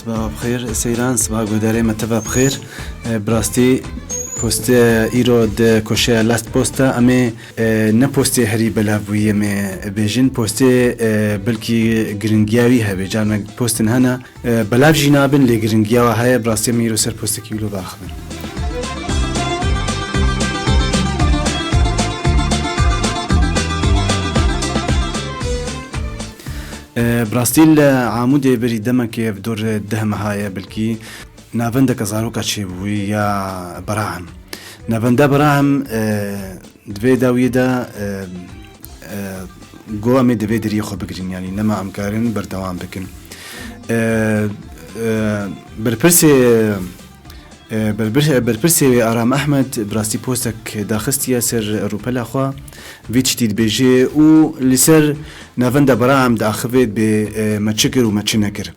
صباح بخير سيران صباح قدري متفق بخير براستي پست ایرو د کوشه لاست پستا اما نه پست هری بلافویه می بیجن پست بلکی گرینگیاوی هبه جان پستن هنا بلاف جنابن لگرینگیاو های براستی میرو سر پست کیلو باخبر براستیل عمود بری دمک بدور دهم های بلکی نافندك زاروكا تشيبوي يا براهم نافندا براهم دبي داويدا قوامي دبي دريخو بقرين يعني نما امكارن بردوام بكن بربرسي ارام احمد براستي بوستك داخستيا سر روبلا خوا فيتشتيد بيجي و لسر نافندا براهم داخفيت بمتشكر ومتشنكر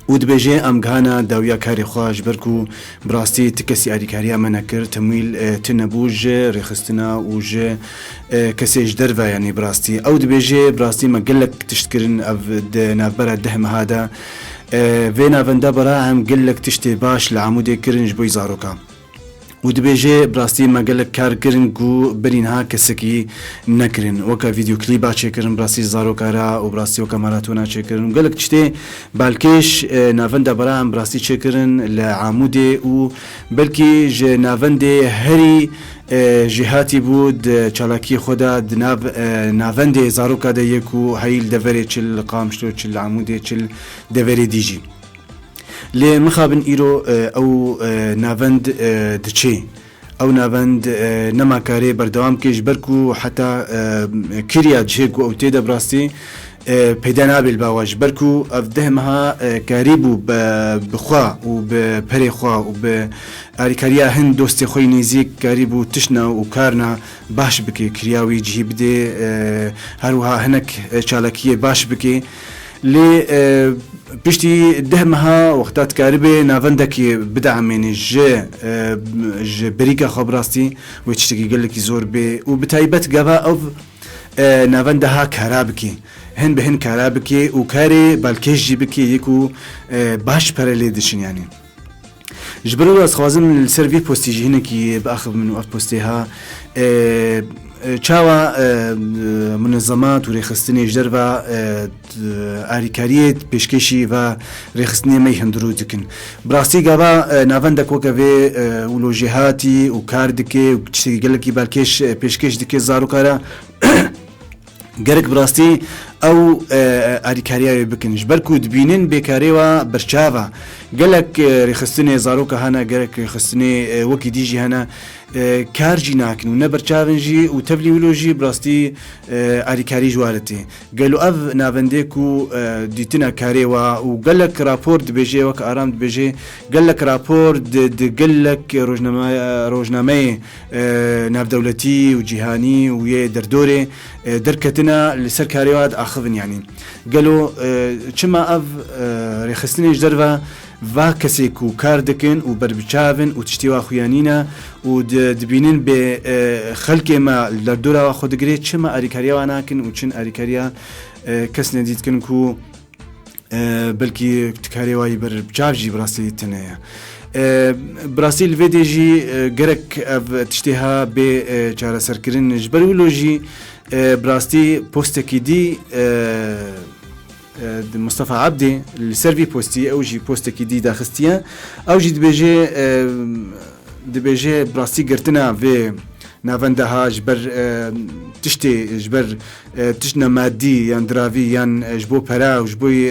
ود بيجي ام غانا داويا كاري خواج بركو براستي تكسي اري كاريا منكر تمويل تنبوج رخصتنا وج كسيج درفا يعني براستي او دبيجي براستي ما قلك تشتكرن اف نافبرا دهم هذا فينا فندا براهم قلك تشتي باش لعمودي كرنج بوي زاروكا ودبيجي براستي ما قالك كار كرن قو برينها كسكي نكرن وكا فيديو كليبا تشكرن براستي زارو كارا وبراستي وكا ماراتونا تشكرن وقالك تشتي بالكيش نافندا براهم براستي تشكرن لعمودي وبلكي نافندي هري جهاتي بود چالاكي خدا نافندي زارو كادا يكو هايل دفري چل قامشتو چل عمودي چل دفري ديجي لي مخابن إيرو أو نافند دچي أو نافند نما كاري بردوام كيش بركو حتى كريا جيكو أو تيدا براستي بيدانا بالباواج بركو أفدهمها كاريبو بخوا وببري خوا وبأريكاريا هند دوستي خوي نيزيك كاريبو تشنا وكارنا باش بكي كرياوي جهي بدي هروها هنك چالاكية باش بكي لي بشتي دهمها وقتات كاربي نافندكي بدعمين ج بريكا خبراستي ويتشتكي قالك يزور بي وبتايبت قبا او نافندها كارابكي هن بهن كارابكي وكاري بالكيش جيبكي يكو باش براليدشن يعني جبروا خوازم السيرفي بوستيجي هناكي باخذ منو اف بوستيها چاوا منظمات و رخصتنی جربا آریکاریت پیشکشی و رخصتنی می هندرو دکن براستی گاوا نافندک وکوی ولوجهاتی و کار دکی و چی گلکی بالکش پیشکش دکی زارو کارا گرک براستی او آریکاریای بکنش برکو دبینن بیکاری و برچاوا گلک رخصتنی زارو که هنا گلک رخصتنی وکی دیجی هنا كارجي ناكن ونبرچاونجي وتفليولوجي براستي اريكاري جوالتي قالوا اف نافنديكو ديتنا كاريوا وقالك رابورت بيجي وك ارام بيجي قالك رابورت قالك روجنامه ناف دولتي وجهاني ويا دردوري دركتنا لسر كاريواد اخذن يعني قالوا كما اف رخصتني جدرفا و کسی کو کار دکن و بربچاون و تشتیوا خویانینا و دبینن به خلق ما لدورا و خود گری چه ما آریکاریا و ناکن و چن آریکاریا کس ندید کن کو بلکی تکاریوایی بربچاوجی براسی تنایا براسیل ویدیجی گرک تشتیها به چاره سرکرین جبرولوژی براستی پوستکی دی مصطفى عبدي السيرفي بوستي او جي بوستك دي داخستيا او جي دبيجي براستي قرتنا في نافندها جبر تشتي جبر تشنا مادي يعني درافي يعني جبو برا وجبوي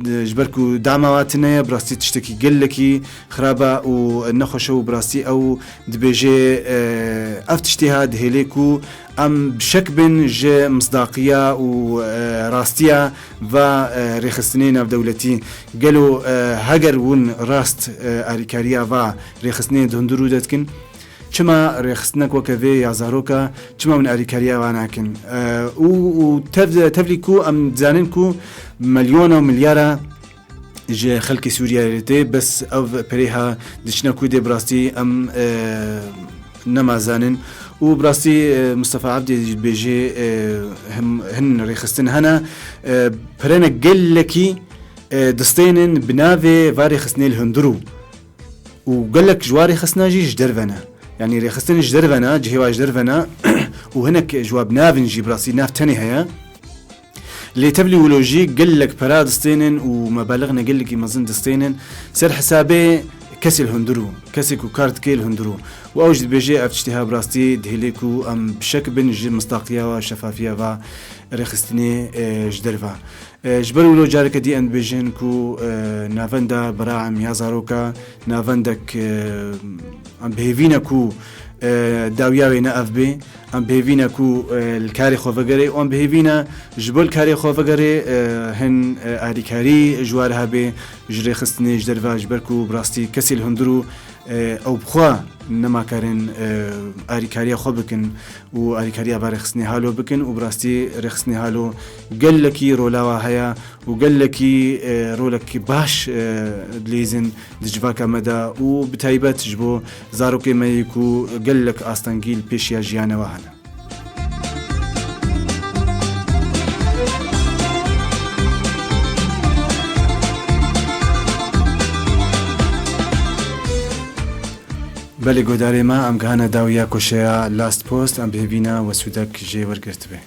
جبركو دعمواتنا براستي تشتكي قلكي خرابة ونخشو براستي او دبيجي افتشتيها هيليكو ام بشكل ج مصداقية وراستية و رخصتنين في دولتي قالوا هاجر ون راست اريكاريا و رخصتنين دهندرو دتكن چما رخصتنك وكذي يا زاروكا چما من اريكاريا واناكن وتفليكو ام زاننكو مليون ومليارة ج خلق سوريا ريتي بس او بريها دشناكو دي براستي ام نما زانن وبراستي مصطفى عبدي بيجي هن ريخستن هنا برنا قل لكي دستينن بنافي فاري خسني الهندرو وقال لك جواري خسنا جي جدرفنا يعني ريخستن جدرفنا جهوا جدرفنا وهناك جواب نافن جي براسي ناف تاني هيا اللي تبلي ولوجي قال لك برا دستينن ومبالغنا قال لك يمزن دستينن سر حسابي كسي الهندرو كسي كو كارت كي الهندرو واوجد بيجي افتشتها براستي دهليكو ام بشكل بنجي مصداقيه وشفافيه ريخستني جدرفا جبر ولو جارك دي ان بيجن كو نافندا براعم يازاروكا نافندك ام بهيفينا كو داویاوی ناف بی ام بهیوینا کو الکاری خوفگری ام بهیوینا جبل کاری خوفگری هن آریکاری جوارها بی جری خستنی جدروا جبر کو براستی کسی الهندرو او بخوا نما کارن آریکاری خوب بکن و آریکاری بار خستنی حالو بکن و براستی رخستنی حالو قل لکی رولاوا هیا و قل لکی رولك باش لیزن دجواک مدا و بتایبت جبو زاروکی میکو قل لك آستانگیل پیشیا جیانه وهنا بله گوداری ما ام گهانه داویا کشیا لاست پوست ام بهبینا و سودک جی ورگرت به